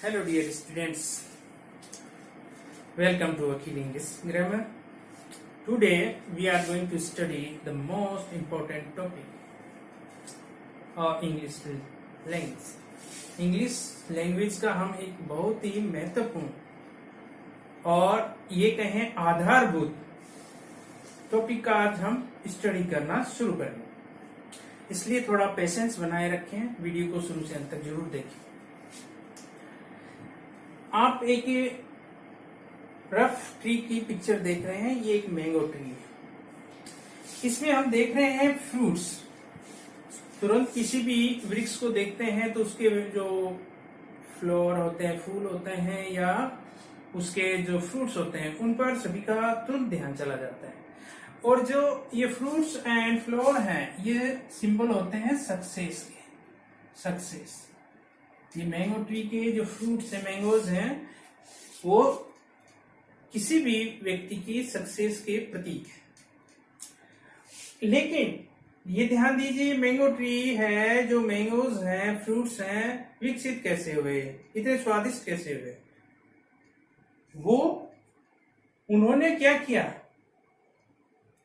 Hello dear students, welcome to Akhil English Grammar. Today we are going to study the most important topic English language. English language का हम एक बहुत ही महत्वपूर्ण और ये कहें आधारभूत टॉपिक का आज हम स्टडी करना शुरू करेंगे, इसलिए थोड़ा पेशेंस बनाए रखें, वीडियो को शुरू से अंत तक जरूर देखें। आप एक रफ ट्री की पिक्चर देख रहे हैं, ये एक मैंगो ट्री है। इसमें हम देख रहे हैं फ्रूट्स। तुरंत किसी भी वृक्ष को देखते हैं तो उसके जो फ्लावर होते हैं, फूल होते हैं या उसके जो फ्रूट्स होते हैं उन पर सभी का तुरंत ध्यान चला जाता है। और जो ये फ्रूट्स एंड फ्लावर हैं, ये सिंबल होते हैं सक्सेस के। सक्सेस, ये मैंगो ट्री के जो फ्रूट्स हैं, मैंगोज हैं, वो किसी भी व्यक्ति की सक्सेस के प्रतीक है। लेकिन ये ध्यान दीजिए, मैंगो ट्री है, जो मैंगोज हैं, फ्रूट्स हैं, विकसित कैसे हुए, इतने स्वादिष्ट कैसे हुए? वो उन्होंने क्या किया,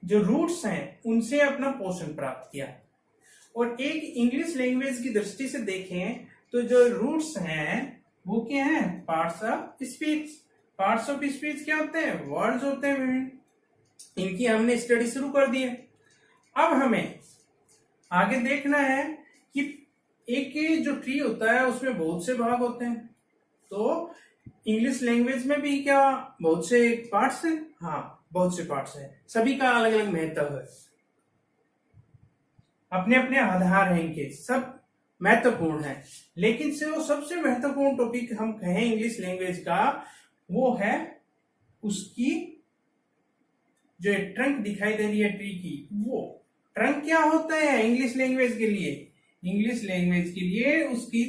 जो रूट्स हैं उनसे अपना पोषण प्राप्त किया। और एक इंग्लिश लैंग्वेज की दृष्टि से देखें तो जो रूट्स हैं वो क्या हैं? Parts of speech. Parts of speech क्या होते हैं? वर्ड्स होते हैं विभिन्न। इनकी हमने स्टडी शुरू कर दी है। अब हमें आगे देखना है कि एक जो ट्री होता है उसमें बहुत से भाग होते हैं। तो इंग्लिश लैंग्वेज में भी क्या बहुत से पार्ट्स हैं? हाँ, बहुत से पार्ट्स हैं, सभी का अलग अलग महत्व है, अपने अपने आधार हैं, इनके सब महत्वपूर्ण है। लेकिन से वो सबसे महत्वपूर्ण टॉपिक हम कहें इंग्लिश लैंग्वेज का, वो है उसकी जो ट्रंक दिखाई दे रही है ट्री की, वो ट्रंक क्या होता है इंग्लिश लैंग्वेज के लिए? इंग्लिश लैंग्वेज के लिए उसकी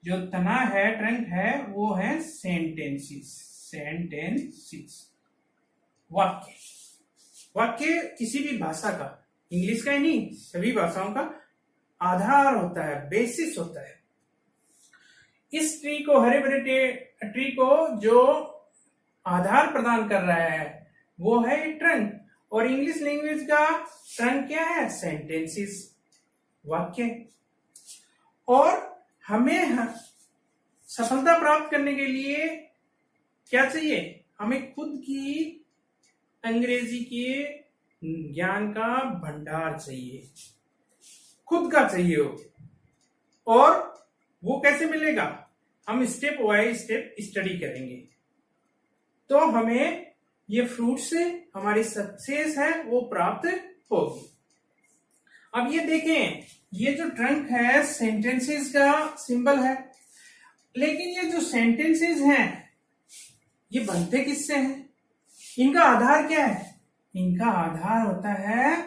जो तना है, ट्रंक है, वो है सेंटेंसेस। सेंटेंसेस, वाक्य। वाक्य किसी भी भाषा का, इंग्लिश का ही नहीं, सभी भाषाओं का आधार होता है, बेसिस होता है। इस ट्री को, हरे भरे ट्री को जो आधार प्रदान कर रहा है वो है ट्रंक। और इंग्लिश लैंग्वेज का ट्रंक क्या है? सेंटेंसेस, वाक्य। और हमें सफलता प्राप्त करने के लिए क्या चाहिए? हमें खुद की अंग्रेजी के ज्ञान का भंडार चाहिए, खुद का चाहिए हो। और वो कैसे मिलेगा? हम स्टेप बाय स्टेप स्टडी करेंगे तो हमें ये फ्रूट से हमारी सक्सेस है वो प्राप्त होगी। अब ये देखें, ये जो ट्रंक है सेंटेंसेस का सिंबल है, लेकिन ये जो सेंटेंसेस हैं ये बनते किससे हैं? इनका आधार क्या है? इनका आधार होता है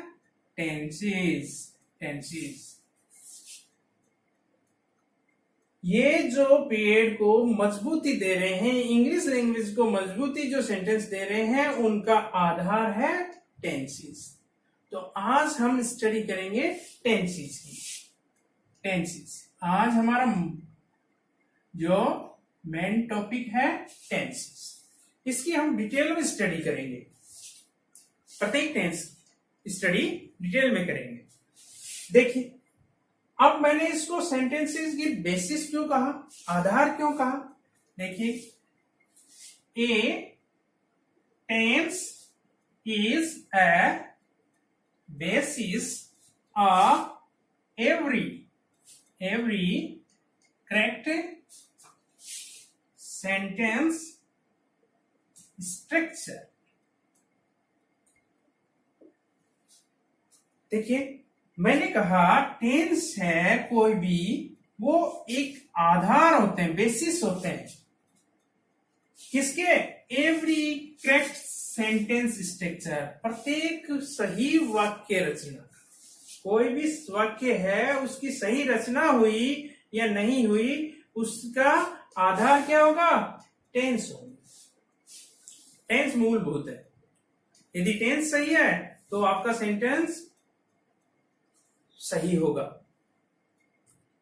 टेंसेस। टेंसेस, ये जो पेड़ को मजबूती दे रहे हैं, इंग्लिश लैंग्वेज को मजबूती जो सेंटेंस दे रहे हैं, उनका आधार है टेंसेस। तो आज हम स्टडी करेंगे टेंसेस की। टेंसेस आज हमारा जो मेन टॉपिक है टेंसेस। इसकी हम डिटेल में स्टडी करेंगे, प्रत्येक टेंस की स्टडी डिटेल में करेंगे। देखिए, अब मैंने इसको सेंटेंसेस की बेसिस क्यों कहा, आधार क्यों कहा? देखिए, a tense is a basis of every correct sentence structure. देखिए, मैंने कहा टेंस है कोई भी, वो एक आधार होते हैं, बेसिस होते हैं किसके? एवरी करेक्ट सेंटेंस स्ट्रक्चर, प्रत्येक सही वाक्य रचना। कोई भी वाक्य है, उसकी सही रचना हुई या नहीं हुई, उसका आधार क्या होगा? टेंस होगा। टेंस मूलभूत है। यदि टेंस सही है तो आपका सेंटेंस सही होगा।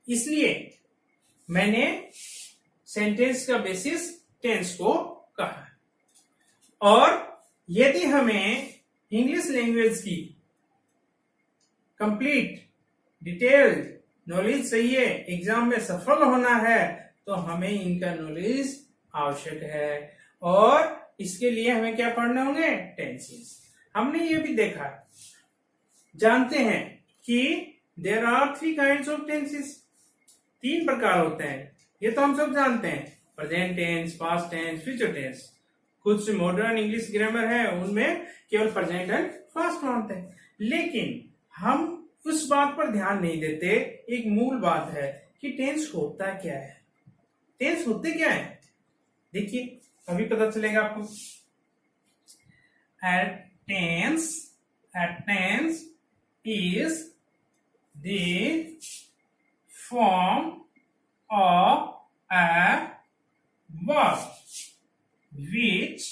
इसलिए मैंने सेंटेंस का बेसिस टेंस को कहा। और यदि हमें इंग्लिश लैंग्वेज की कंप्लीट डिटेल्ड नॉलेज चाहिए, एग्जाम में सफल होना है, तो हमें इनका नॉलेज आवश्यक है। और इसके लिए हमें क्या पढ़ने होंगे? टेंसेस। हमने ये भी देखा, जानते हैं कि there are 3 kinds of tenses, 3 प्रकार होते हैं। ये तो हम सब जानते हैं, present tense, past tense, future tense. कुछ मॉडर्न इंग्लिश ग्रामर है, उनमें केवल प्रेजेंट एंड पास्ट मानते हैं। लेकिन हम उस बात पर ध्यान नहीं देते, एक मूल बात है कि टेंस होता क्या है, टेंस होते क्या है। देखिए अभी पता चलेगा आपको। Tense is the form of a verb which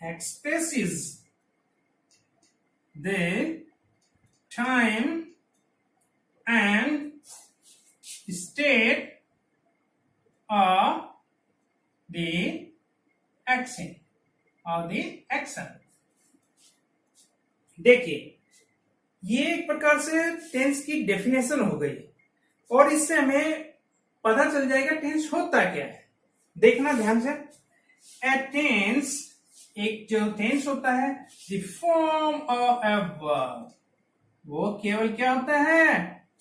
expresses the time and state of the action और दी एक्शन। देखिए ये एक प्रकार से टेंस की डेफिनेशन हो गई और इससे हमें पता चल जाएगा टेंस होता क्या है। देखना ध्यान से। ए टेंस, एक जो टेंस होता है, the form of a verb, वो केवल क्या होता है?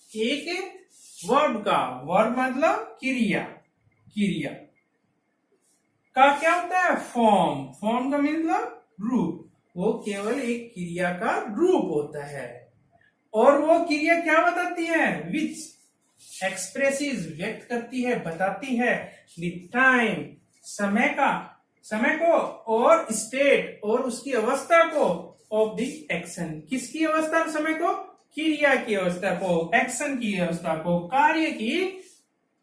एक वर्ब का, वर्ब मतलब क्रिया, क्रिया का क्या होता है? फॉर्म, फॉर्म का मतलब रूप, वो केवल एक क्रिया का रूप होता है। और वो क्रिया क्या बताती है? विच एक्सप्रेसिस, व्यक्त करती है, बताती है, द टाइम, समय का, समय को, और स्टेट, और उसकी अवस्था को, ऑफ द एक्शन, किसकी अवस्था? समय को, क्रिया की अवस्था को, एक्शन की अवस्था को, कार्य की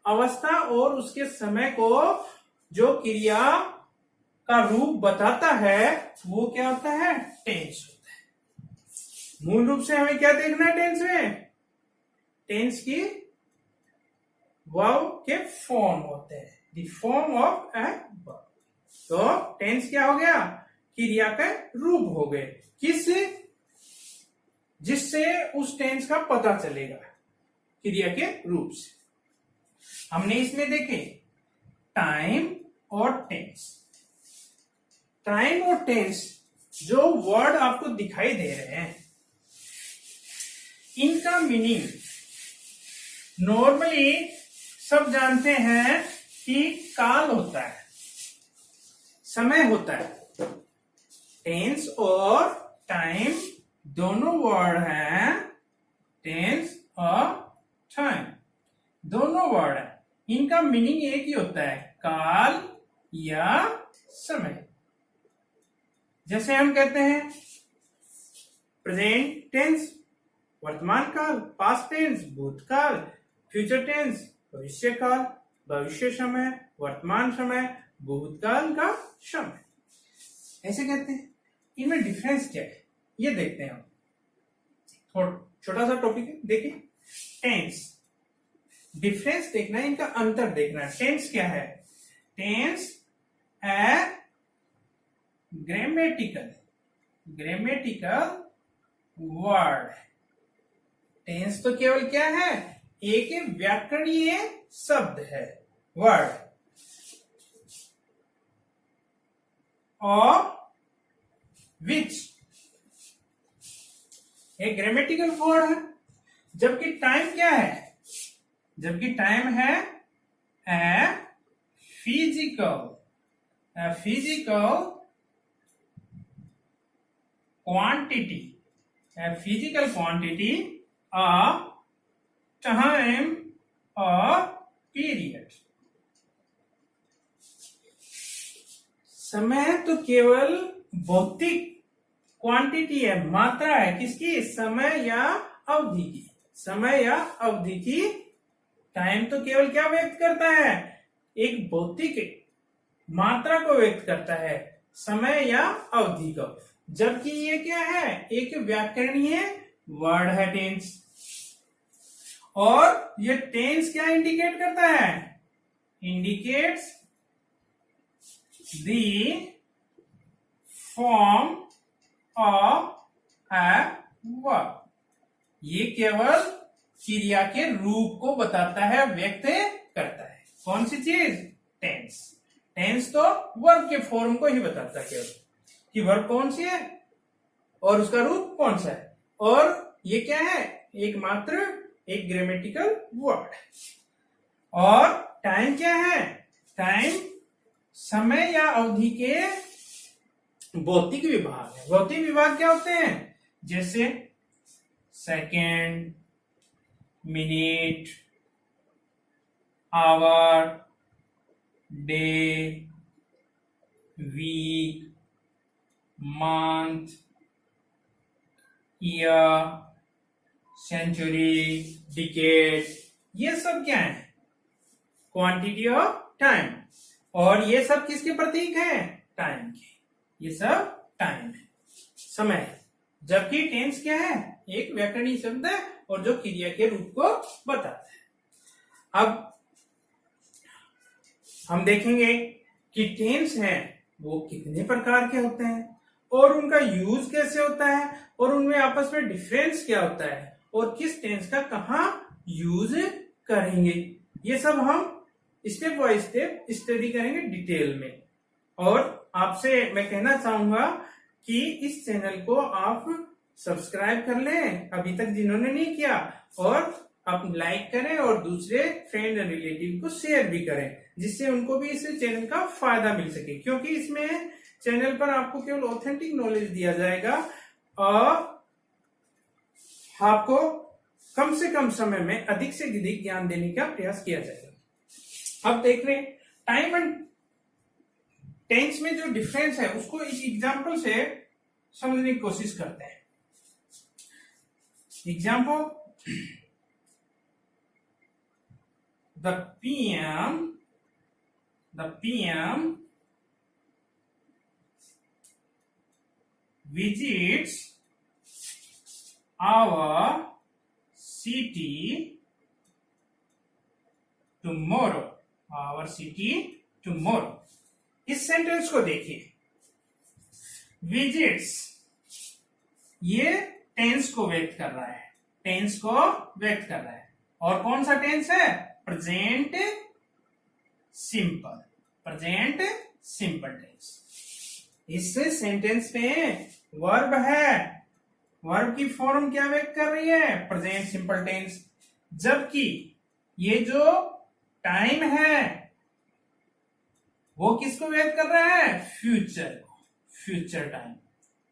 अवस्था और उसके समय को जो क्रिया का रूप बताता है वो क्या होता है? टेंस होता है। मूल रूप से हमें क्या देखना है टेंस में? टेंस की वर्ब के फॉर्म होते हैं, the form of a verb. तो टेंस क्या हो गया? क्रिया के रूप हो गए, किस, जिससे उस टेंस का पता चलेगा, क्रिया के रूप से। हमने इसमें देखे टाइम और टेंस। टाइम और टेंस जो वर्ड आपको दिखाई दे रहे हैं, इनका मीनिंग नॉर्मली सब जानते हैं कि काल होता है, समय होता है। टेंस और टाइम दोनों वर्ड हैं, टेंस और टाइम दोनों वर्ड है, इनका मीनिंग एक ही होता है, काल या समय। जैसे हम कहते हैं प्रेजेंट टेंस वर्तमान काल, पास्ट टेंस भूतकाल, फ्यूचर टेंस भविष्य काल, भविष्य समय, वर्तमान समय, भूतकाल का समय, ऐसे कहते हैं। इनमें डिफरेंस क्या है ये देखते हैं हम। छोटा सा टॉपिक है, देखिए टेंस, डिफरेंस देखना है, इनका अंतर देखना है। टेंस क्या है? टेंस ए ग्रामेटिकल वर्ड। टेंस तो केवल क्या है? एक व्याकरणीय शब्द है, वर्ड, और विच एक ग्रामेटिकल वर्ड है। जबकि टाइम क्या है? जबकि टाइम है a physical quantity, physical quantity of time और पीरियड। समय तो केवल भौतिक क्वांटिटी है, मात्रा है, किसकी? समय या अवधि की, समय या अवधि की। टाइम तो केवल क्या व्यक्त करता है? एक भौतिक मात्रा को व्यक्त करता है, समय या अवधि को। जबकि ये क्या है? एक व्याकरणीय वर्ड है टेंस। और ये टेंस क्या इंडिकेट करता है? Indicates the form of a verb. ये केवल क्रिया के रूप को बताता है, व्यक्त करता है। कौन सी चीज? टेंस। टेंस तो वर्ब के फॉर्म को ही बताता है केवल, कि वर्ब कौन सी है और उसका रूप कौन सा है। और ये क्या है? एकमात्र एक ग्रामेटिकल वर्ड है। और टाइम क्या है? टाइम समय या अवधि के भौतिक विभाग है। भौतिक विभाग क्या होते हैं? जैसे second, minute, hour, day, week, month, year, century, decade, ये सब क्या है? Quantity of time. और ये सब किसके प्रतीक हैं? टाइम के। ये सब टाइम है, समय है। जबकि टेंस क्या है? एक व्याकरणिक शब्द है और जो क्रिया के रूप को बताता है। अब हम देखेंगे कि टेंस है वो कितने प्रकार के होते हैं और उनका यूज कैसे होता है और उनमें आपस में डिफरेंस क्या होता है और किस टेंस का कहाँ यूज करेंगे। ये सब हम स्टेप बाय स्टेप स्टडी करेंगे डिटेल में। और आपसे मैं कहना चाहूंगा कि इस चैनल को आप सब्सक्राइब कर लें अभी तक जिन्होंने नहीं किया, और आप लाइक करें और दूसरे फ्रेंड एंड रिलेटिव को शेयर भी करें, जिससे उनको भी इस चैनल का फायदा मिल सके। क्योंकि इसमें चैनल पर आपको केवल ऑथेंटिक नॉलेज दिया जाएगा और आपको कम से कम समय में अधिक से अधिक ज्ञान देने का प्रयास किया जाएगा। अब देख रहे हैं टाइम एंड टेंस में जो डिफरेंस है उसको इस एग्जांपल से समझने की कोशिश करते हैं। Example, the PM visits our city tomorrow. Our city tomorrow. इस सेंटेंस को देखिए, विजिट्स ये टेंस को व्यक्त कर रहा है, टेंस को व्यक्त कर रहा है। और कौन सा टेंस है? Present simple, present simple tense. इस सेंटेंस में वर्ब है, वर्ब की फॉर्म क्या व्यक्त कर रही है? Present simple tense. जबकि ये जो टाइम है वो किसको व्यक्त कर रहा है? फ्यूचर को, फ्यूचर टाइम।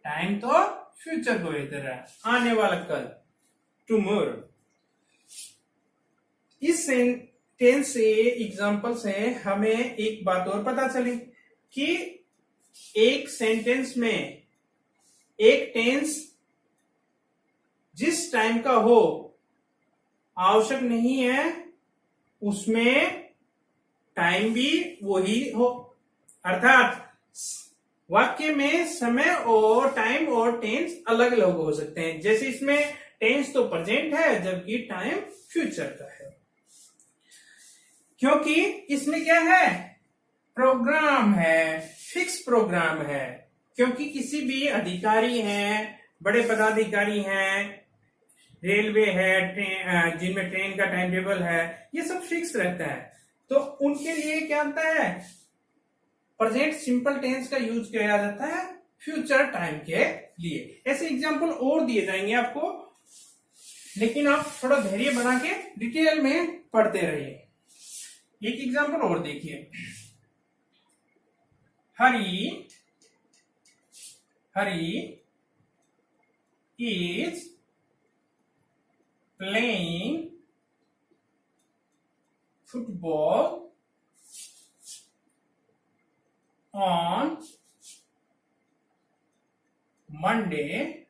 टाइम तो फ्यूचर को व्यक्त कर रहा है, आने वाला कल, टुमारो। इस टेंस से, एग्जाम्पल से हमें एक बात और पता चली कि एक सेंटेंस में एक टेंस जिस टाइम का हो आवश्यक नहीं है उसमें टाइम भी वही हो। अर्थात वाक्य में समय और टाइम और टेंस अलग अलग हो सकते हैं। जैसे इसमें टेंस तो प्रेजेंट है जबकि टाइम फ्यूचर का है, क्योंकि इसमें क्या है? प्रोग्राम है, फिक्स प्रोग्राम है। क्योंकि किसी भी अधिकारी हैं, बड़े पदाधिकारी हैं, रेलवे है, जिनमें ट्रेन का टाइम टेबल है, ये सब फिक्स रहता है। तो उनके लिए क्या होता है? प्रेजेंट सिंपल टेंस का यूज किया जाता है फ्यूचर टाइम के लिए। ऐसे एग्जांपल और दिए जाएंगे आपको, लेकिन आप थोड़ा धैर्य बना के डिटेल में पढ़ते रहिए। एक एग्जांपल और देखिए, Hari is playing football on Monday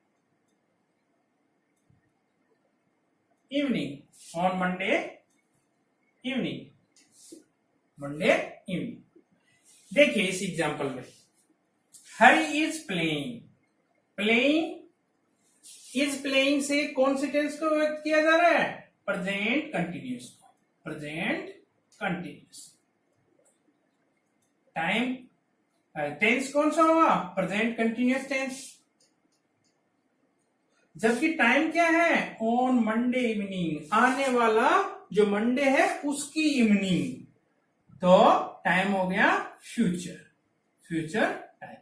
evening. On Monday evening. Monday evening. देखिए इस एग्जाम्पल में Hari is playing, playing is playing से कौन से टेंस को व्यक्त किया जा रहा है? प्रेजेंट कंटिन्यूस को, प्रेजेंट कंटिन्यूस। टाइम टेंस कौन सा होगा? Present continuous tense. जबकि टाइम क्या है? ऑन मंडे इवनिंग, आने वाला जो मंडे है उसकी इवनिंग, तो टाइम हो गया फ्यूचर, फ्यूचर टाइम।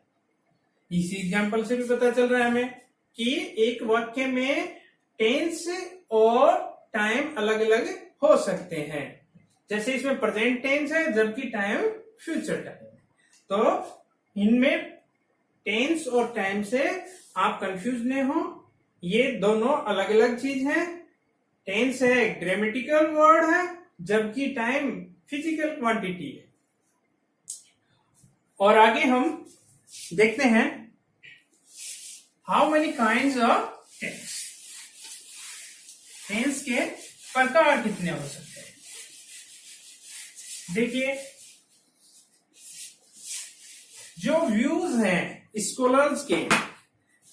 इसी एग्जांपल से भी पता चल रहा है हमें कि एक वाक्य में टेंस और टाइम अलग अलग हो सकते हैं। जैसे इसमें प्रेजेंट टेंस है जबकि टाइम फ्यूचर टाइम है, तो इनमें टेंस और टाइम से आप कंफ्यूज नहीं हो, ये दोनों अलग अलग चीज है। टेंस है ग्रामेटिकल वर्ड है जबकि टाइम फिजिकल क्वांटिटी है। और आगे हम देखते हैं how many kinds of tense, tense के प्रकार कितने हो सकते हैं। देखिए, जो व्यूज हैं स्कॉलर्स के,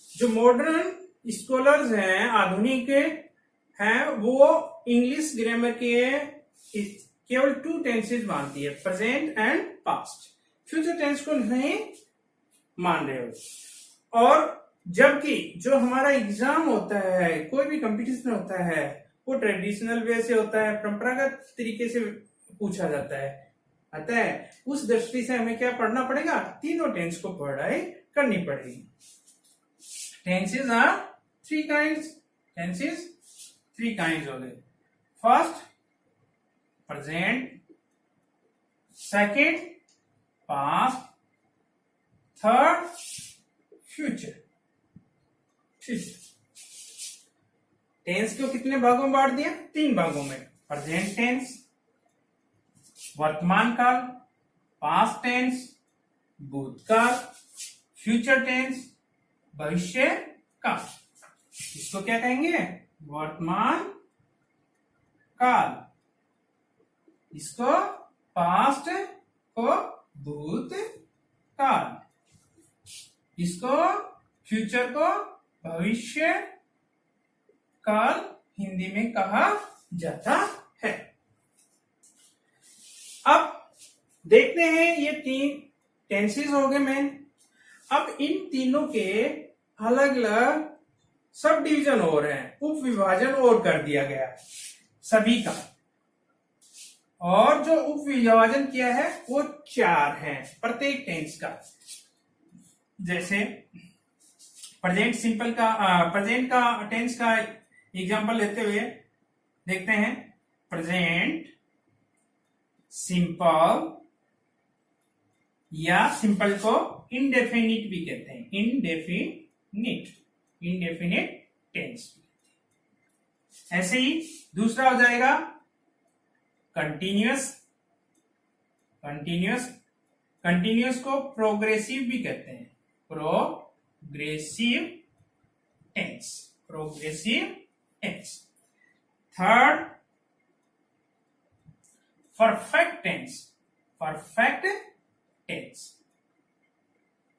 जो मॉडर्न स्कॉलर्स हैं, आधुनिक हैं, वो इंग्लिश ग्रामर के केवल 2 टेंसेस मानती है, present and past. Future tense को नहीं मान रहे हो। और जबकि जो हमारा एग्जाम होता है, कोई भी कंपटीशन होता है, वो ट्रेडिशनल वे से होता है, परंपरागत तरीके से पूछा जाता है। अतः उस दृष्टि से हमें क्या पढ़ना पड़ेगा? तीनों टेंस को पढ़ाई करनी पड़ेगी। Tenses are 3 kinds, tenses 3 kinds हो गए। First present, second past, third future. Tense को कितने भागों में बांट दिया? 3 भागों में। प्रेजेंट टेंस वर्तमान काल, पास्ट टेंस भूतकाल, फ्यूचर टेंस भविष्य काल। इसको क्या कहेंगे? वर्तमान काल, इसको पास्ट को भूत काल, इसको फ्यूचर को भविष्य काल हिंदी में कहा जाता है। अब देखते हैं, ये 3 टेंसेस हो गए मेन। अब इन तीनों के अलग अलग सब डिवीजन हो रहे हैं, उप विभाजन और कर दिया गया सभी का। और जो उप विभाजन किया है वो 4 हैं प्रत्येक टेंस का। जैसे प्रेजेंट सिंपल का, प्रेजेंट का टेंस का एग्जांपल लेते हुए देखते हैं। प्रेजेंट सिंपल, या सिंपल को इंडेफिनिट भी कहते हैं, इंडेफिनिट, इंडेफिनिट टेंस। ऐसे ही दूसरा हो जाएगा कंटिन्यूअस, कंटिन्यूअस, कंटिन्यूअस को प्रोग्रेसिव भी कहते हैं, progressive tense, progressive tense. Third perfect tense, perfect tense.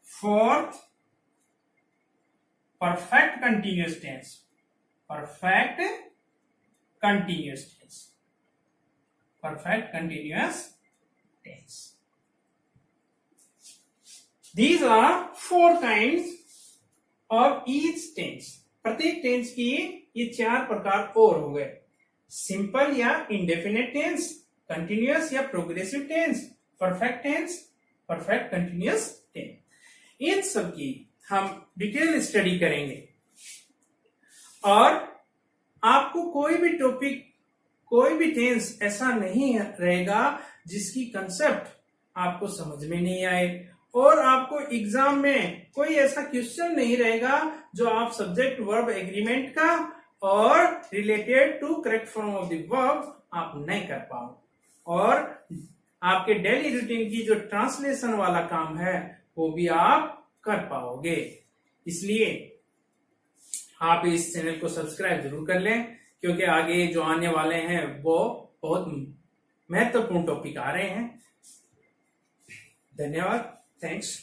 Fourth perfect continuous tense, perfect continuous tense, perfect continuous tense. These are 4 kinds of each tense. प्रत्येक tense की ये 4 प्रकार और हो गए। सिंपल या इंडेफिनिट टेंस, कंटिन्यूअस या progressive tense, perfect tense, perfect continuous tense. इन सब की हम डिटेल स्टडी करेंगे। और आपको कोई भी टॉपिक, कोई भी टेंस ऐसा नहीं रहेगा जिसकी कंसेप्ट आपको समझ में नहीं आए, और आपको एग्जाम में कोई ऐसा क्वेश्चन नहीं रहेगा जो आप सब्जेक्ट वर्ब एग्रीमेंट का और related to correct form of the verb आप नहीं कर पाओ। और आपके डेली रूटीन की जो ट्रांसलेशन वाला काम है वो भी आप कर पाओगे। इसलिए आप इस चैनल को सब्सक्राइब जरूर कर लें, क्योंकि आगे जो आने वाले हैं वो बहुत महत्वपूर्ण टॉपिक आ रहे हैं। धन्यवाद, थैंक्स।